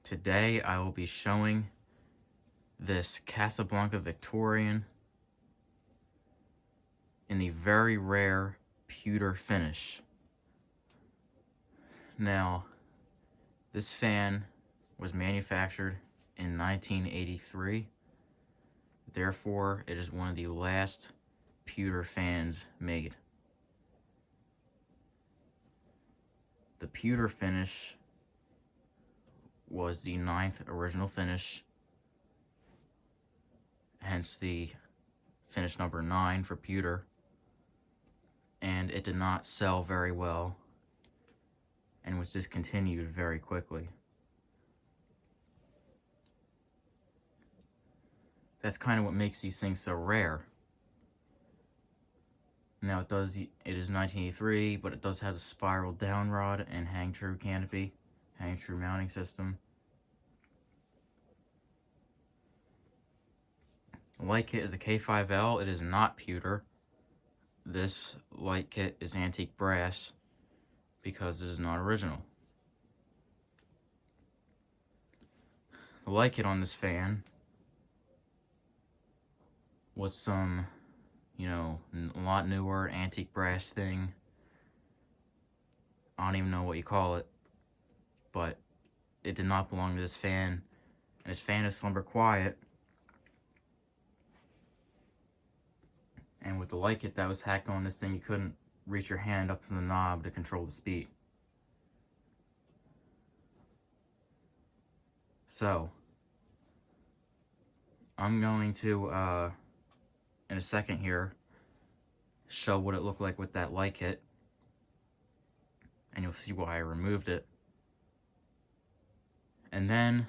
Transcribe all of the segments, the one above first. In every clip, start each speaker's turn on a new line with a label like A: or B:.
A: Today I will be showing this Casablanca Victorian in the very rare pewter finish. Now, this fan was manufactured in 1983, therefore it is one of the last pewter fans made. The pewter finish was the 9th original finish, hence the finish number 9 for pewter, and it did not sell very well and was discontinued very quickly. That's kind of what makes these things so rare. Now it is 1983, but it does have a spiral down rod and hang true canopy, hang true mounting system. The light kit is a K5L. It is not pewter. This light kit is antique brass because it is not original. The light kit on this fan was some, a lot newer antique brass thing. I don't even know what you call it, but it did not belong to this fan. And this fan is Slumber Quiet. And with the light kit that was hacked on this thing, you couldn't reach your hand up to the knob to control the speed. So, I'm going to, in a second here, show what it looked like with that light kit. And you'll see why I removed it. And then,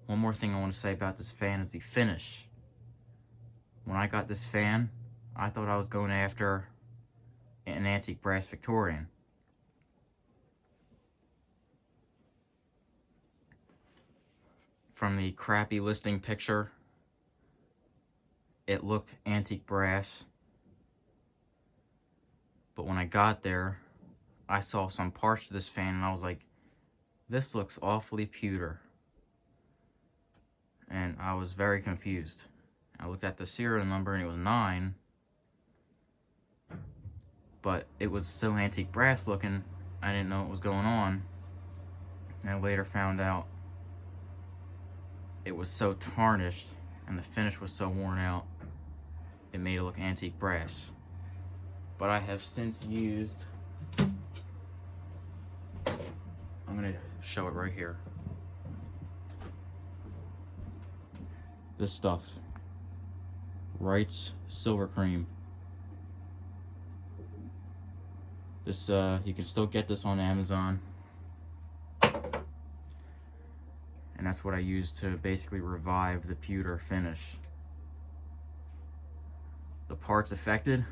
A: one more thing I want to say about this fan is the finish. When I got this fan, I thought I was going after an antique brass Victorian. From the crappy listing picture, it looked antique brass. But when I got there, I saw some parts of this fan and I was like, this looks awfully pewter. And I was very confused. I looked at the serial number and it was 9, but it was so antique brass looking, I didn't know what was going on. And I later found out it was so tarnished and the finish was so worn out, it made it look antique brass. But I have since used, I'm going to show it right here, this stuff. Wright's Silver Cream. This, you can still get this on Amazon. And that's what I used to basically revive the pewter finish. The parts affected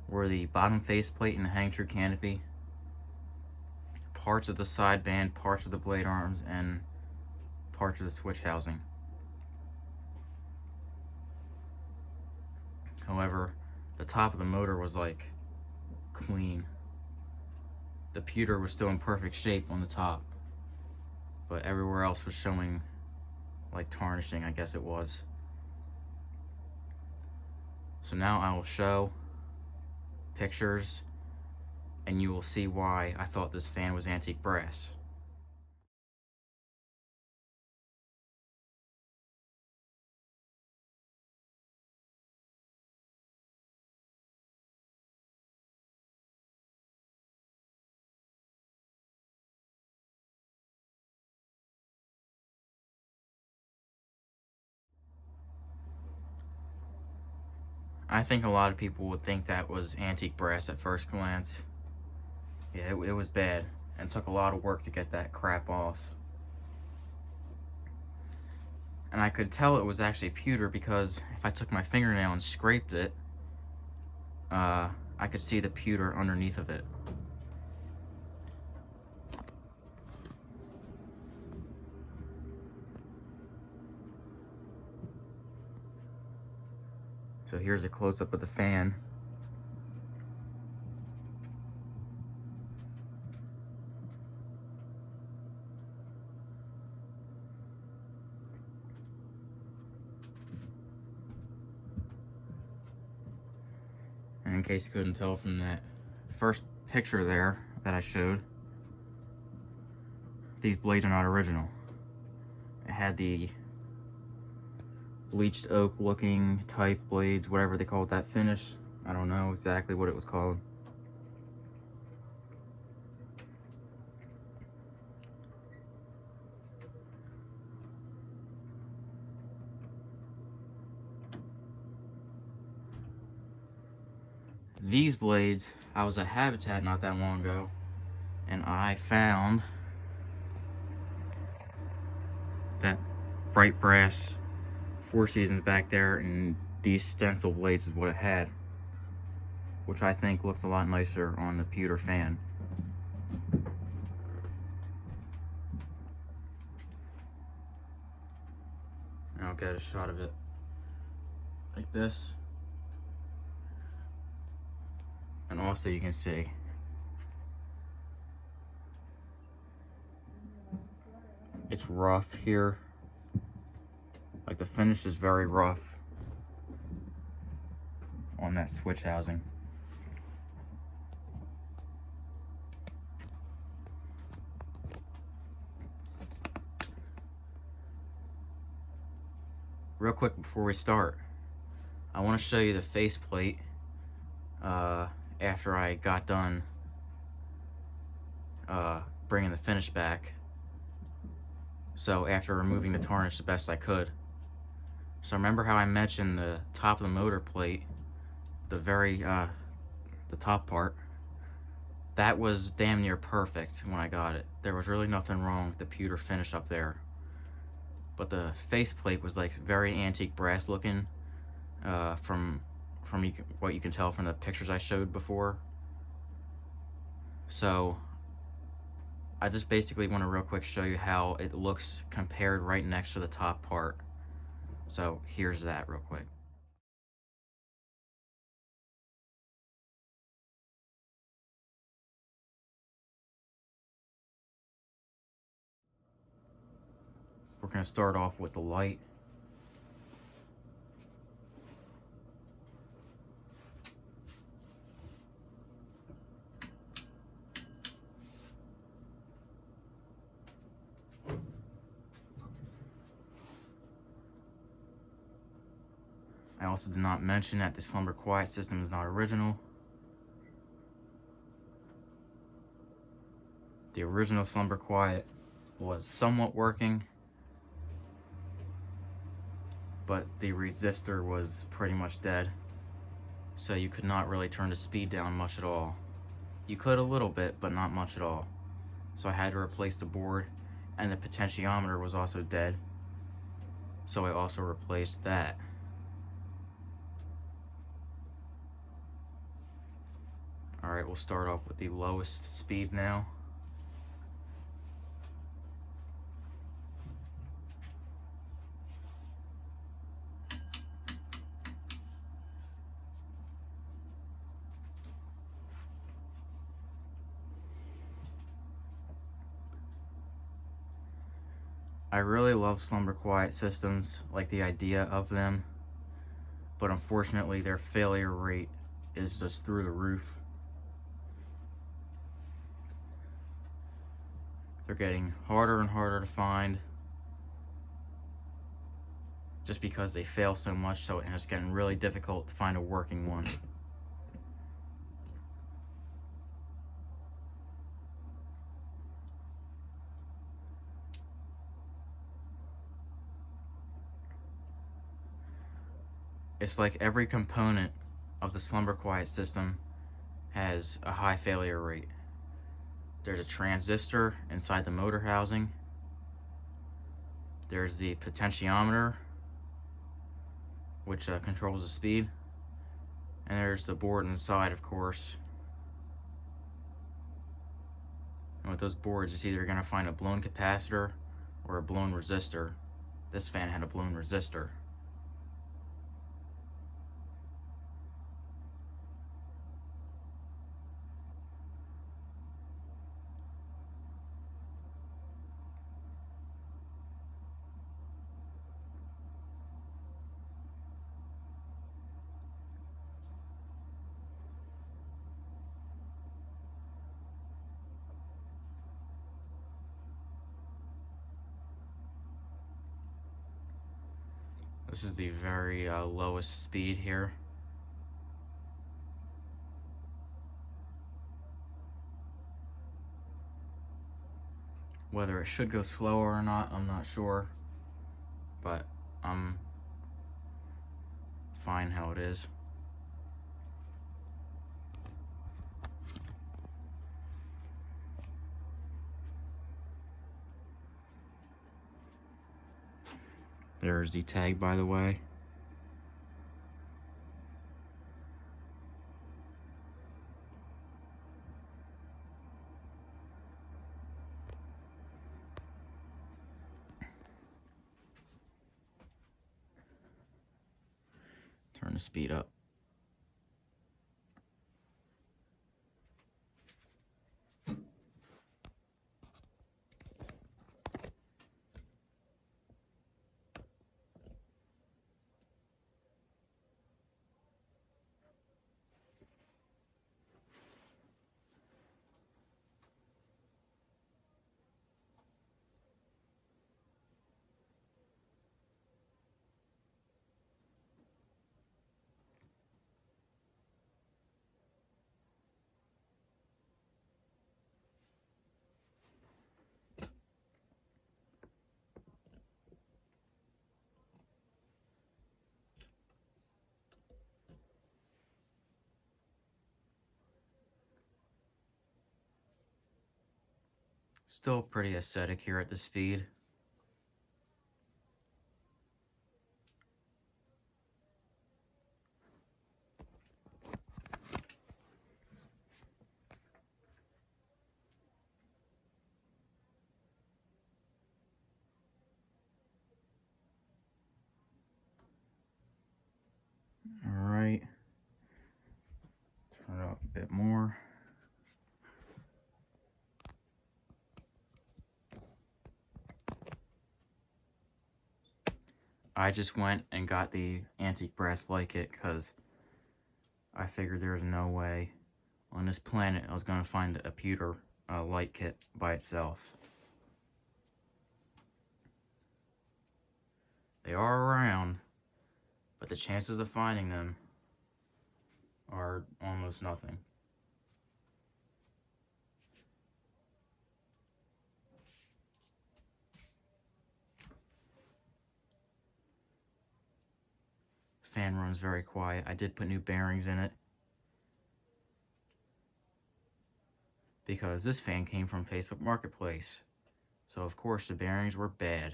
A: were the bottom faceplate and the hang true canopy, parts of the side band, parts of the blade arms, and parts of the switch housing. However, the top of the motor was like clean. The pewter was still in perfect shape on the top, but everywhere else was showing like tarnishing, I guess it was. So now I will show pictures and you will see why I thought this fan was antique brass. I think a lot of people would think that was antique brass at first glance. Yeah, it was bad, and it took a lot of work to get that crap off. And I could tell it was actually pewter because if I took my fingernail and scraped it, I could see the pewter underneath of it. So here's a close-up of the fan. in case you couldn't tell from that first picture there that I showed, these blades are not original. It had the bleached oak looking type blades, whatever they called that finish. I don't know exactly what it was called. These blades, I was at Habitat not that long ago, and I found that bright brass Four Seasons back there, and these stencil blades is what it had, which I think looks a lot nicer on the pewter fan. And I'll get a shot of it like this. And also you can see it's rough here. Like the finish is very rough on that switch housing. Real quick before we start, I want to show you the faceplate after I got done bringing the finish back. So after removing the tarnish the best I could. So remember how I mentioned the top of the motor plate, the top part, that was damn near perfect when I got it. There was really nothing wrong with the pewter finish up there. But the faceplate was like very antique brass looking, from what you can tell from the pictures I showed before. So I just basically want to real quick show you how it looks compared right next to the top part. So here's that real quick. We're going to start off with the light. I also did not mention that the Slumber Quiet system is not original. The original Slumber Quiet was somewhat working, but the resistor was pretty much dead, so you could not really turn the speed down much at all. You could a little bit, but not much at all. So I had to replace the board, and the potentiometer was also dead, so I also replaced that. Alright, we'll start off with the lowest speed now. I really love Slumber Quiet systems, like the idea of them, but unfortunately their failure rate is just through the roof. They're getting harder and harder to find just because they fail so much, so it's getting really difficult to find a working one. It's like every component of the Slumber Quiet system has a high failure rate. There's a transistor inside the motor housing. There's the potentiometer, which controls the speed. And there's the board inside, of course. And with those boards, it's either going to find a blown capacitor or a blown resistor. This fan had a blown resistor. This is the very lowest speed here. Whether it should go slower or not, I'm not sure, but I'm fine how it is. There's the tag, by the way. Turn the speed up. Still pretty aesthetic here at the speed. Alright. Turn it up a bit more. I just went and got the antique brass light kit because I figured there was no way on this planet I was going to find a pewter light kit by itself. They are around, but the chances of finding them are almost nothing. Fan runs very quiet. I did put new bearings in it because this fan came from Facebook Marketplace. So of course the bearings were bad.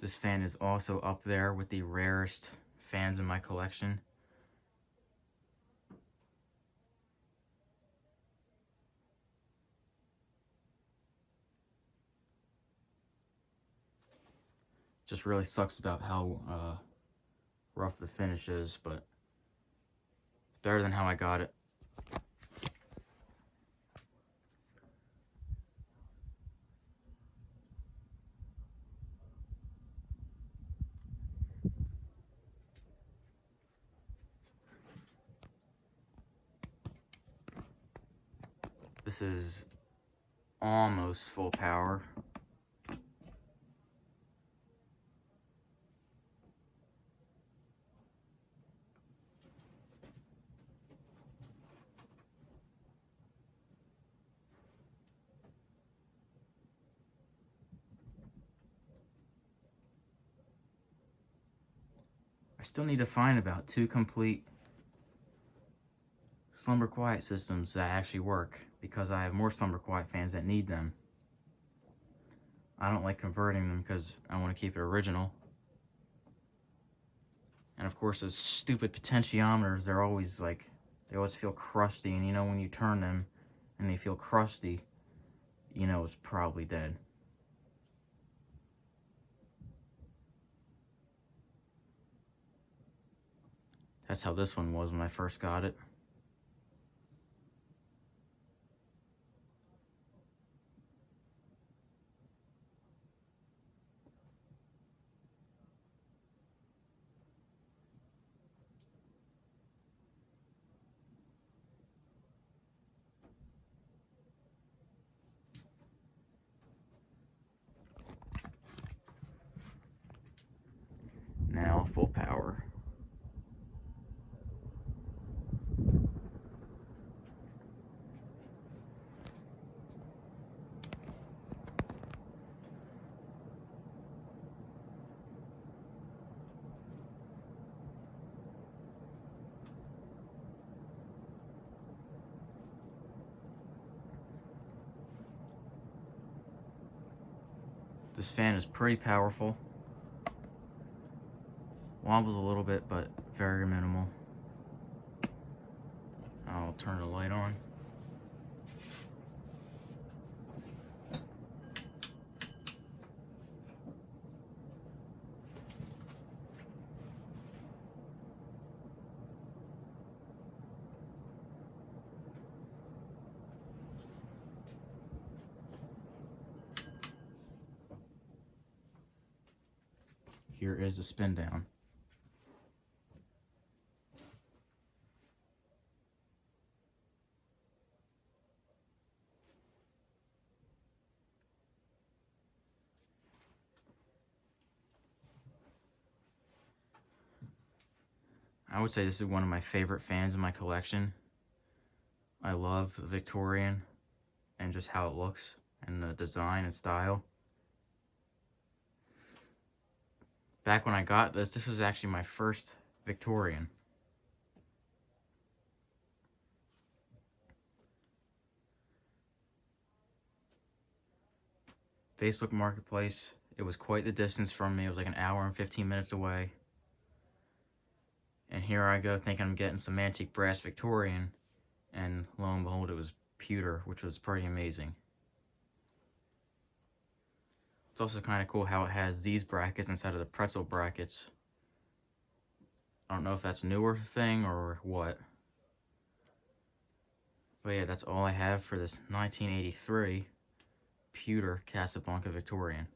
A: This fan is also up there with the rarest fans in my collection. Just really sucks about how rough the finish is, but better than how I got it. This is almost full power. I still need to find about 2 complete Slumber Quiet systems that actually work, because I have more Slumber Quiet fans that need them. I don't like converting them because I want to keep it original. And of course those stupid potentiometers, they're always like, they always feel crusty, and you know when you turn them and they feel crusty, you know it's probably dead. That's how this one was when I first got it. full power. This fan is pretty powerful. Wobbles a little bit, but very minimal. I'll turn the light on. Here is the spin down. I would say this is one of my favorite fans in my collection. I love the Victorian and just how it looks and the design and style. Back when I got this was actually my first Victorian. Facebook Marketplace, it was quite the distance from me. It was like an hour and 15 minutes away. And here I go thinking I'm getting some antique brass Victorian, and lo and behold, it was pewter, which was pretty amazing. It's also kind of cool how it has these brackets instead of the pretzel brackets. I don't know if that's a newer thing or what. But yeah, that's all I have for this 1983 Pewter Casablanca Victorian.